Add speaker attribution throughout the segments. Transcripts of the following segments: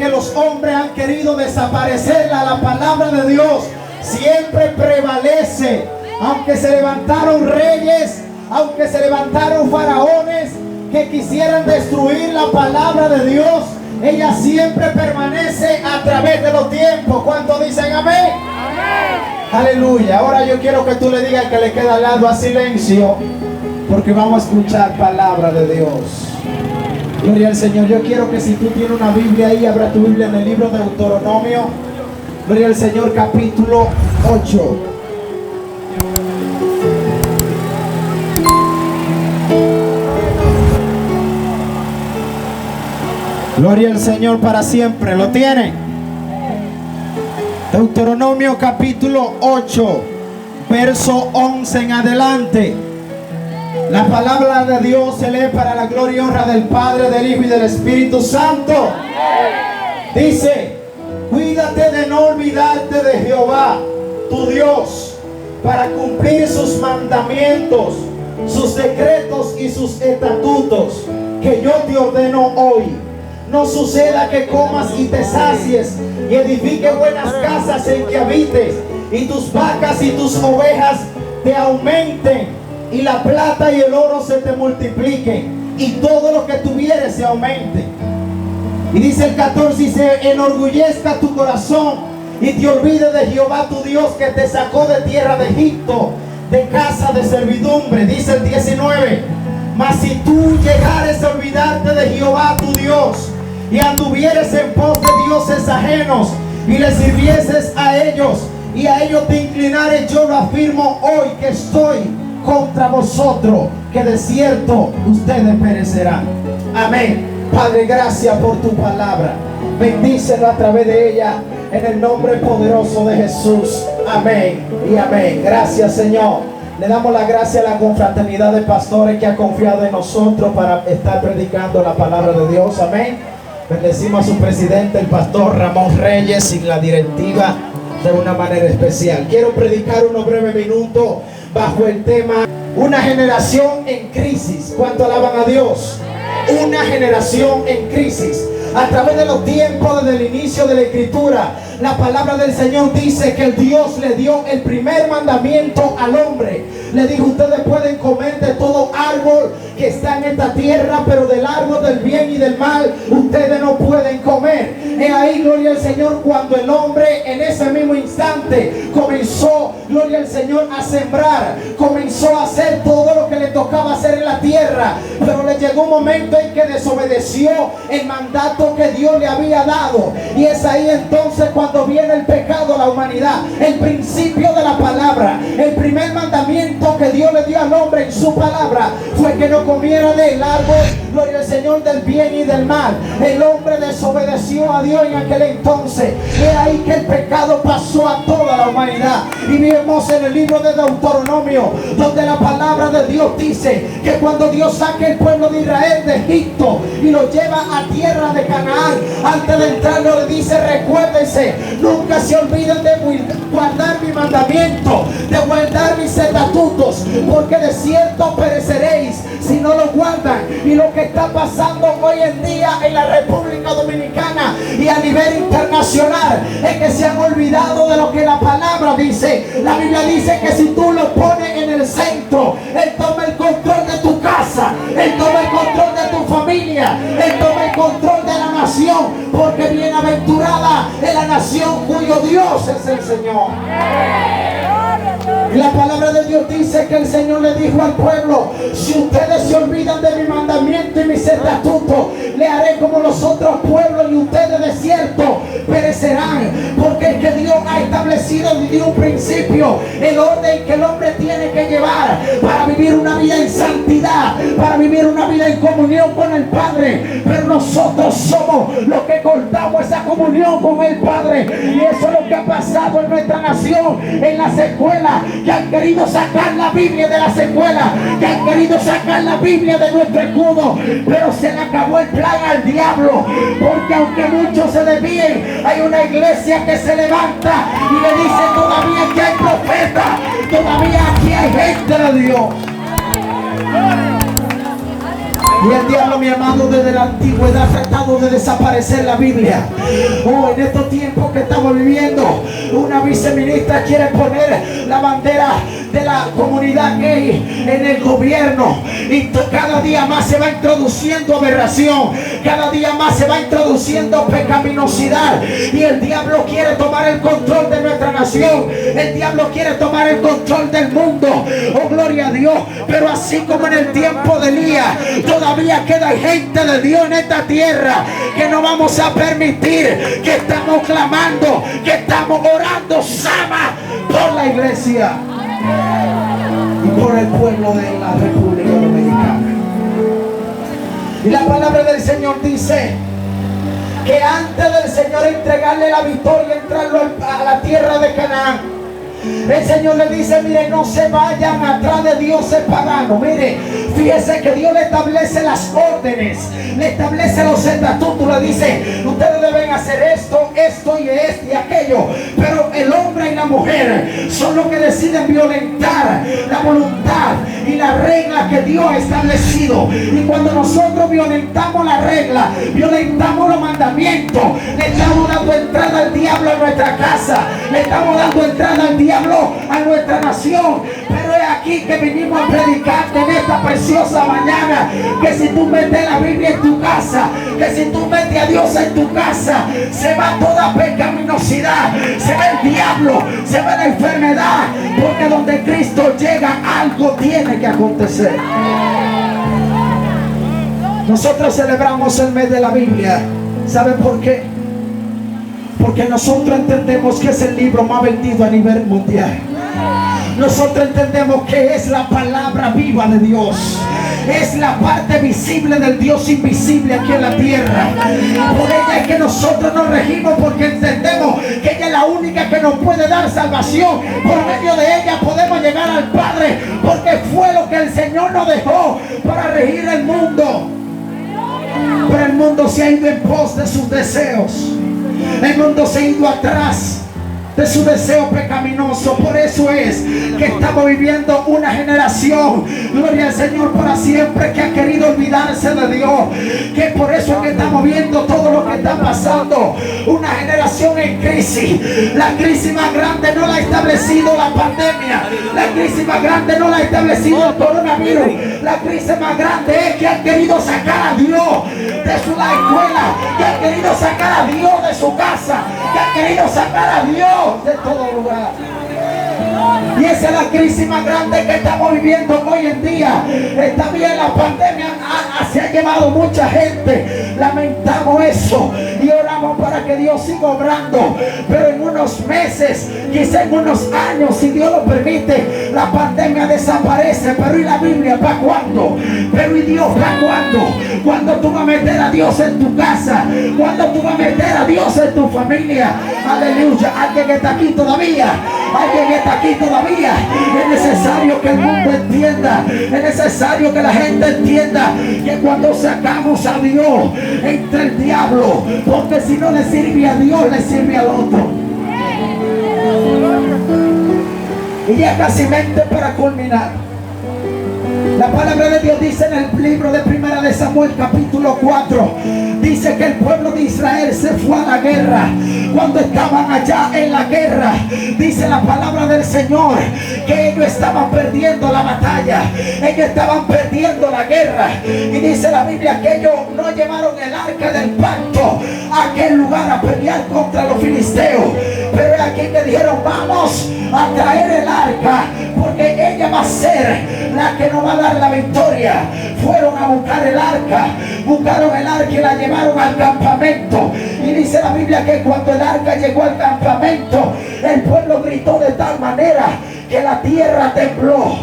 Speaker 1: que los hombres han querido desaparecerla, la palabra de Dios siempre prevalece. Aunque se levantaron reyes, aunque se levantaron faraones que quisieran destruir la palabra de Dios, ella siempre permanece a través de los tiempos. ¿Cuántos dicen amén? Amén. Aleluya. Ahora yo quiero que tú le digas al que le queda al lado a silencio, porque vamos a escuchar palabra de Dios. Gloria al Señor. Yo quiero que si tú tienes una Biblia ahí, abra tu Biblia en el libro de Deuteronomio. Gloria al Señor, capítulo 8. Gloria al Señor para siempre. ¿Lo tiene? Deuteronomio capítulo 8, verso 11 en adelante. La palabra de Dios se lee para la gloria y honra del Padre, del Hijo y del Espíritu Santo. Dice: cuídate de no olvidarte de Jehová, tu Dios, para cumplir sus mandamientos, sus decretos y sus estatutos que yo te ordeno hoy. No suceda que comas y te sacies y edifiques buenas casas en que habites, y tus vacas y tus ovejas te aumenten, y la plata y el oro se te multipliquen, y todo lo que tuvieres se aumente. Y dice el 14: y se enorgullezca tu corazón y te olvides de Jehová tu Dios, que te sacó de tierra de Egipto, de casa de servidumbre. Dice el 19: mas si tú llegares a olvidarte de Jehová tu Dios, y anduvieres en pos de dioses ajenos, y le sirvieses a ellos, y a ellos te inclinares, yo lo afirmo hoy, que estoy contra vosotros, que de cierto ustedes perecerán. Amén. Padre, gracias por tu palabra. Bendícelo a través de ella, en el nombre poderoso de Jesús. Amén y amén. Gracias, Señor. Le damos la gracia a la confraternidad de pastores que ha confiado en nosotros para estar predicando la palabra de Dios. Amén. Bendecimos a su presidente, el pastor Ramón Reyes, y la directiva de una manera especial. Quiero predicar unos breves minutos bajo el tema: una generación en crisis. ¿Cuánto alaban a Dios? Una generación en crisis. A través de los tiempos, desde el inicio de la escritura, la palabra del Señor dice que el Dios le dio el primer mandamiento al hombre. Le dijo: ustedes pueden comer de todo árbol que está en esta tierra, pero del árbol del bien y del mal ustedes no pueden comer. Es ahí, gloria al Señor, cuando el hombre en ese mismo instante comenzó, gloria al Señor, a sembrar, comenzó a hacer todo lo que le tocaba hacer en la tierra, pero le llegó un momento en que desobedeció el mandato que Dios le había dado. Y es ahí entonces cuando viene el pecado a la humanidad. El principio de la palabra, el primer mandamiento que Dios le dio al hombre en su palabra fue que no comiera del árbol, gloria al Señor, del bien y del mal. El hombre desobedeció a Dios en aquel entonces. Es ahí que el pecado pasó a toda la humanidad. Y vemos en el libro de Deuteronomio, donde la palabra de Dios dice que cuando Dios saque el pueblo de Israel de Egipto y lo lleva a tierra de Canaán, antes de entrar le dice: recuérdense, nunca se olviden de guardar mi mandamiento, de guardar mis estatutos, porque de cierto pereceréis si no lo guardan. Y lo que está pasando hoy en día en la República Dominicana y a nivel internacional es que se han olvidado de lo que la palabra dice. La Biblia dice que si tú lo pones en el centro, Él toma el control de tu casa, Él toma el control de tu familia, Él toma el control de la nación, porque bienaventurada es la nación cuyo Dios es el Señor. Y la palabra de Dios dice que el Señor le dijo al pueblo: si ustedes se olvidan de mi mandamiento y mis estatutos, le haré como los otros pueblos, y ustedes de cierto perecerán. Porque es que Dios ha establecido desde un principio el orden que el hombre tiene que llevar para vivir una vida en santidad, para vivir una vida en comunión con el Padre. Pero nosotros somos los que cortamos esa comunión con el Padre. Y eso es lo que ha pasado en nuestra nación, en las escuelas, que han querido sacar la Biblia de las escuelas, que han querido sacar la Biblia de nuestro escudo, pero se le acabó el plan al diablo. Porque aunque muchos se desvíen, hay una iglesia que se levanta y le dice: todavía aquí hay profetas, todavía aquí hay gente de Dios. Y el diablo, mi amado, desde la antigüedad ha tratado de desaparecer la Biblia. En estos tiempos que estamos viviendo, una viceministra quiere poner la bandera de la comunidad gay en el gobierno, y cada día más se va introduciendo aberración, cada día más se va introduciendo pecaminosidad, y el diablo quiere tomar el control de nuestra nación, el diablo quiere tomar el control del mundo. Oh, gloria a Dios. Pero así como en el tiempo de Elías, todavía queda gente de Dios en esta tierra, que no vamos a permitir, que estamos clamando, que estamos orando, Sama, por la iglesia y por el pueblo de la República Dominicana. Y la palabra del Señor dice que antes del Señor entregarle la victoria, entrarlo a la tierra de Canaán, el Señor le dice: mire, no se vayan atrás de dioses paganos. Mire, fíjese que Dios le establece las órdenes, le establece los estatutos, le dice: ustedes deben hacer esto, esto y esto y aquello. Pero el hombre y la mujer son los que deciden violentar la voluntad y la regla que Dios ha establecido. Y cuando nosotros violentamos la regla, violentamos los mandamientos, le estamos dando entrada al diablo a nuestra casa, le estamos dando entrada al diablo a nuestra nación. Pero es aquí que vinimos a predicarte en esta preciosa mañana, que si tú metes la Biblia en tu casa, que si tú metes a Dios en tu casa, se va toda pecaminosidad, se va el diablo, se va la enfermedad, porque donde Cristo llega, algo tiene que acontecer. Nosotros celebramos el mes de la Biblia. ¿Saben por qué? Porque nosotros entendemos que es el libro más vendido a nivel mundial. Nosotros entendemos que es la palabra viva de Dios, es la parte visible del Dios invisible aquí en la tierra. Por ella es que nosotros nos regimos, porque entendemos que ella es la única que nos puede dar salvación. Por medio de ella podemos llegar al Padre, porque fue lo que el Señor nos dejó para regir el mundo. Pero el mundo se ha ido en pos de sus deseos. El mundo se ha ido atrás de su deseo pecaminoso. Por eso es que estamos viviendo una generación, gloria al Señor para siempre, que ha querido olvidarse de Dios. Que por eso es que estamos viendo todo lo que está pasando. Una generación en crisis. La crisis más grande no la ha establecido la pandemia, la crisis más grande no la ha establecido el coronavirus. La crisis más grande es que han querido sacar a Dios de su escuela, que han querido sacar a Dios de su casa, que han querido sacar a Dios de todo lugar. Y esa es la crisis más grande que estamos viviendo hoy en día. Está bien, la pandemia se ha llevado mucha gente, lamentamos eso y oramos para que Dios siga obrando. Pero en unos meses, quizá en unos años, si Dios lo permite, la pandemia desaparece. Pero ¿y la Biblia para cuándo? Pero ¿y Dios para cuándo? ¿Cuándo tú vas a meter a Dios en tu casa? ¿Cuándo tú vas a meter a Dios en tu familia? Aleluya. Alguien que está aquí todavía, alguien que está aquí todavía. Es necesario que el mundo entienda, es necesario que la gente entienda que cuando sacamos a Dios, entra el diablo, porque si no le sirve a Dios, le sirve al otro. Y ya casi mente para culminar, la palabra de Dios dice en el libro de Primera de Samuel capítulo 4, dice que el pueblo de Israel se fue a la guerra. Cuando estaban allá en la guerra, dice la palabra del Señor que ellos estaban perdiendo la batalla, ellos estaban perdiendo la guerra. Y dice la Biblia que ellos no llevaron el arca del pacto a aquel lugar a pelear contra los filisteos. Pero es aquí que dijeron: vamos a traer el arca, porque ella va a ser la que nos va a dar la victoria. Fueron a buscar el arca, buscaron el arca y la llevaron al campamento. Y dice la Biblia que cuando el arca llegó al campamento, el pueblo gritó de tal manera que la tierra tembló.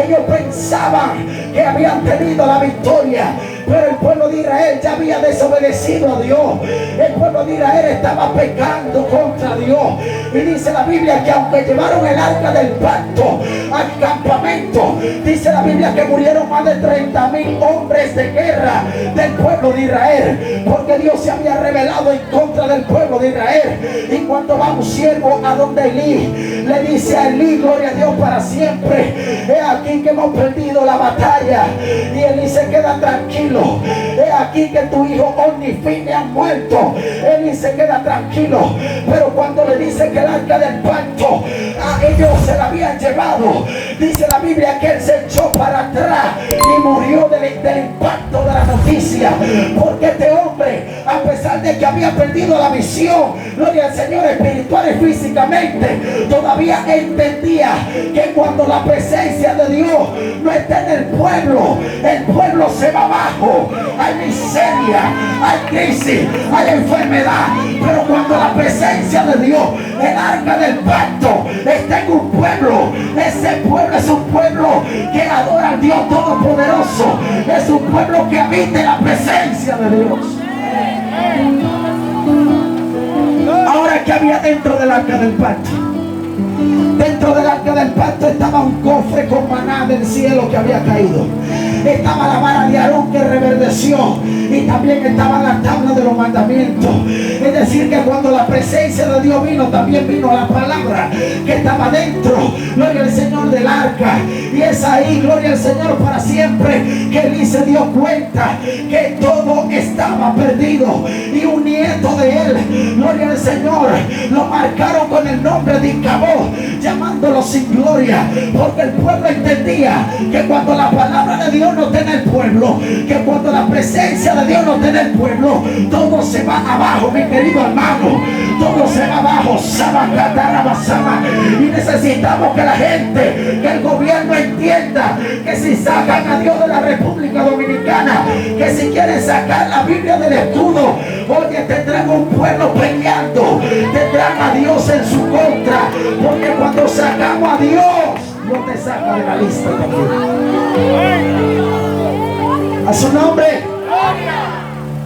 Speaker 1: Ellos pensaban que habían tenido la victoria, pero el pueblo de Israel ya había desobedecido a Dios. El pueblo de Israel estaba pecando contra Dios. Y dice la Biblia que aunque llevaron el arca del pacto al campamento, dice la Biblia que murieron más de 30,000 hombres de guerra del pueblo de Israel, porque Dios se había rebelado en contra del pueblo de Israel. Y cuando va un siervo a donde Elí, le dice a Elí, gloria a Dios para siempre, he aquí aquí que hemos perdido la batalla. Y él dice, queda tranquilo. He aquí que tu hijo Onifine ha muerto. Él dice, queda tranquilo. Pero cuando le dice que el arca del pacto a ellos se la habían llevado, dice la Biblia que él se echó para atrás y murió del impacto de la noticia. Porque este hombre, a pesar de que había perdido la visión, gloria al Señor, espiritual y físicamente, todavía entendía que cuando la presencia de Dios no está en el pueblo se va abajo. Hay miseria, hay crisis, hay enfermedad, pero cuando la presencia de Dios, el arca del pacto, está en un pueblo, ese pueblo es un pueblo que adora al Dios Todopoderoso, es un pueblo que habita en la presencia de Dios. Ahora, ¿qué había dentro del arca del pacto? Dentro del arca del pacto estaba un cofre con maná del cielo que había caído. Estaba la vara de Aarón que reverdeció. Y también estaba la tabla de los mandamientos. Es decir, que cuando la presencia de Dios vino, también vino la palabra que estaba dentro, gloria al Señor, del arca. Y es ahí, gloria al Señor, para siempre, que Elí se dio cuenta que todo estaba perdido. Y un nieto de él, gloria al Señor, lo marcaron con el nombre de Icabod, llamándolo sin gloria, porque el pueblo entendía que cuando la palabra de Dios no está en el pueblo, que cuando la presencia de Dios no está en el pueblo, todo se va abajo, mi querido hermano, todo se va abajo. Y necesitamos que la gente, que el gobierno entienda que si sacan a Dios de la República Dominicana, que si quieren sacar la Biblia del escudo, oye, tendrán un pueblo peleando, tendrán a Dios en su contra, porque cuando sacamos a Dios, Dios te saca de la lista también. A su nombre.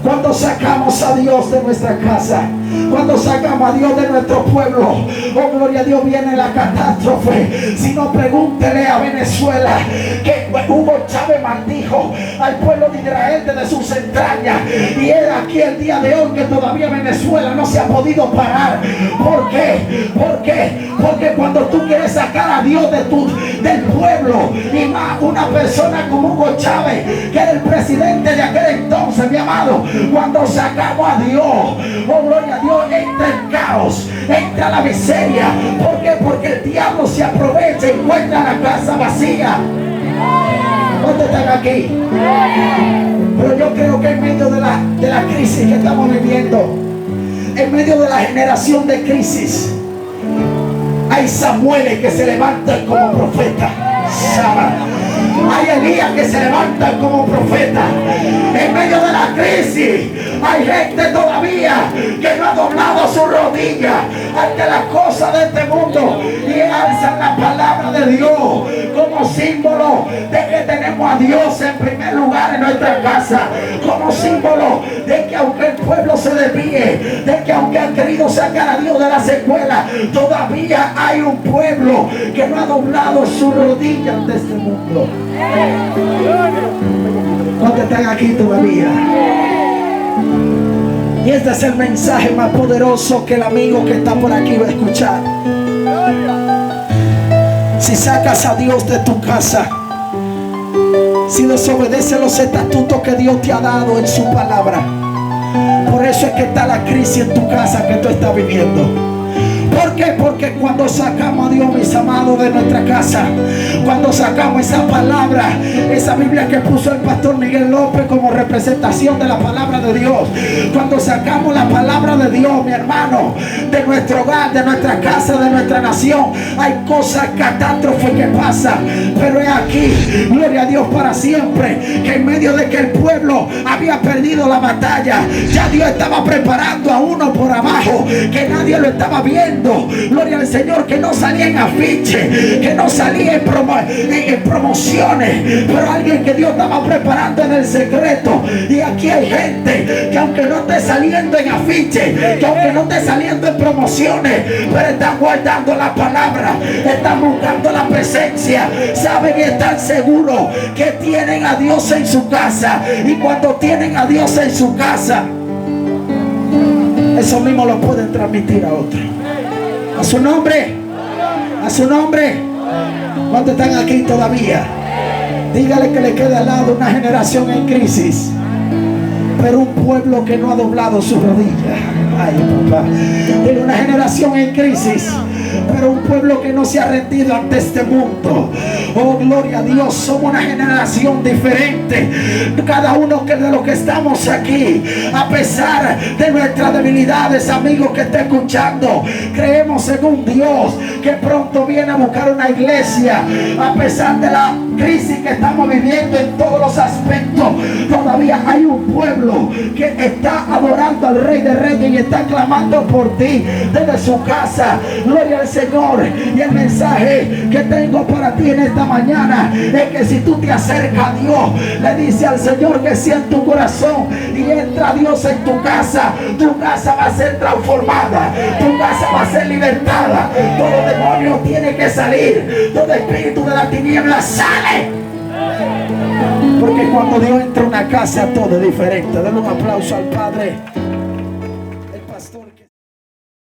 Speaker 1: Cuando sacamos a Dios de nuestra casa, cuando sacamos a Dios de nuestro pueblo, oh gloria a Dios, viene la catástrofe. Si no, pregúntele a Venezuela, que Hugo Chávez maldijo al pueblo de Israel desde sus entrañas, y es aquí el día de hoy que todavía Venezuela no se ha podido parar. ¿Por qué? ¿Por qué? Porque cuando tú quieres sacar a Dios del pueblo, y más una persona como Hugo Chávez, que era el presidente de aquel entonces, mi amado, cuando sacamos a Dios, oh gloria a Dios, entra el caos, entra la miseria. ¿Por qué? Porque el diablo se aprovecha y encuentra la casa vacía. ¿Dónde están aquí? Pero yo creo que en medio de la crisis que estamos viviendo, en medio de la generación de crisis, hay Samueles que se levantan como profeta. Hay Elías que se levantan como profeta. En medio de la crisis hay gente todavía que no ha doblado su rodilla ante las cosas de este mundo y alzan la palabra de Dios como símbolo de que tenemos a Dios en primer lugar en nuestra casa, como símbolo de que aunque el pueblo se desvíe, de que aunque han querido sacar a Dios de las escuelas, todavía hay un pueblo que no ha doblado su rodilla ante este mundo. ¿Cuántos están aquí todavía? Y este es el mensaje más poderoso que el amigo que está por aquí va a escuchar. Si sacas a Dios de tu casa, si desobedeces los estatutos que Dios te ha dado en su palabra, por eso es que está la crisis en tu casa que tú estás viviendo. ¿Por qué? Porque cuando sacamos a Dios, mis amados, de nuestra casa, cuando sacamos esa palabra, esa Biblia que puso el pastor Miguel López como representación de la palabra de Dios, cuando sacamos la palabra de Dios, mi hermano, de nuestro hogar, de nuestra casa, de nuestra nación, hay cosas, catástrofes que pasan, pero es aquí, gloria a Dios para siempre, que en medio de que el pueblo había perdido la batalla, ya Dios estaba preparando a uno por abajo, que nadie lo estaba viendo. Gloria al Señor, que no salía en afiche, que no salía en promociones, pero alguien que Dios estaba preparando en el secreto. Y aquí hay gente que aunque no esté saliendo en afiche, que aunque no esté saliendo en promociones, pero están guardando la palabra, están buscando la presencia, saben y están seguros que tienen a Dios en su casa. Y cuando tienen a Dios en su casa, eso mismo lo pueden transmitir a otros. A su nombre, a su nombre.
Speaker 2: ¿Cuántos están aquí todavía? Dígale que le queda al lado una generación en crisis, pero un pueblo que no ha doblado su rodilla. Ay, papá. Tiene una generación en crisis, pero un pueblo que no se ha rendido ante este mundo. Oh, gloria a Dios. Somos una generación diferente. Cada uno de los que estamos aquí, a pesar de nuestras debilidades, amigos que está escuchando, creemos en un Dios que pronto viene a buscar una iglesia. A pesar de la crisis que estamos viviendo en todos los aspectos, todavía hay un pueblo que está adorando al Rey de Reyes y está clamando por ti desde su casa. Gloria al Señor. Y el mensaje que tengo para ti en esta mañana es que si tú te acercas a Dios, le dice al Señor que sí en tu corazón y entra Dios en tu casa va a ser transformada, tu casa va a ser libertada, todo demonio tiene que salir, todo espíritu de la tiniebla sale. Porque cuando Dios entra a una casa todo es diferente. Denle un aplauso al Padre. El pastor.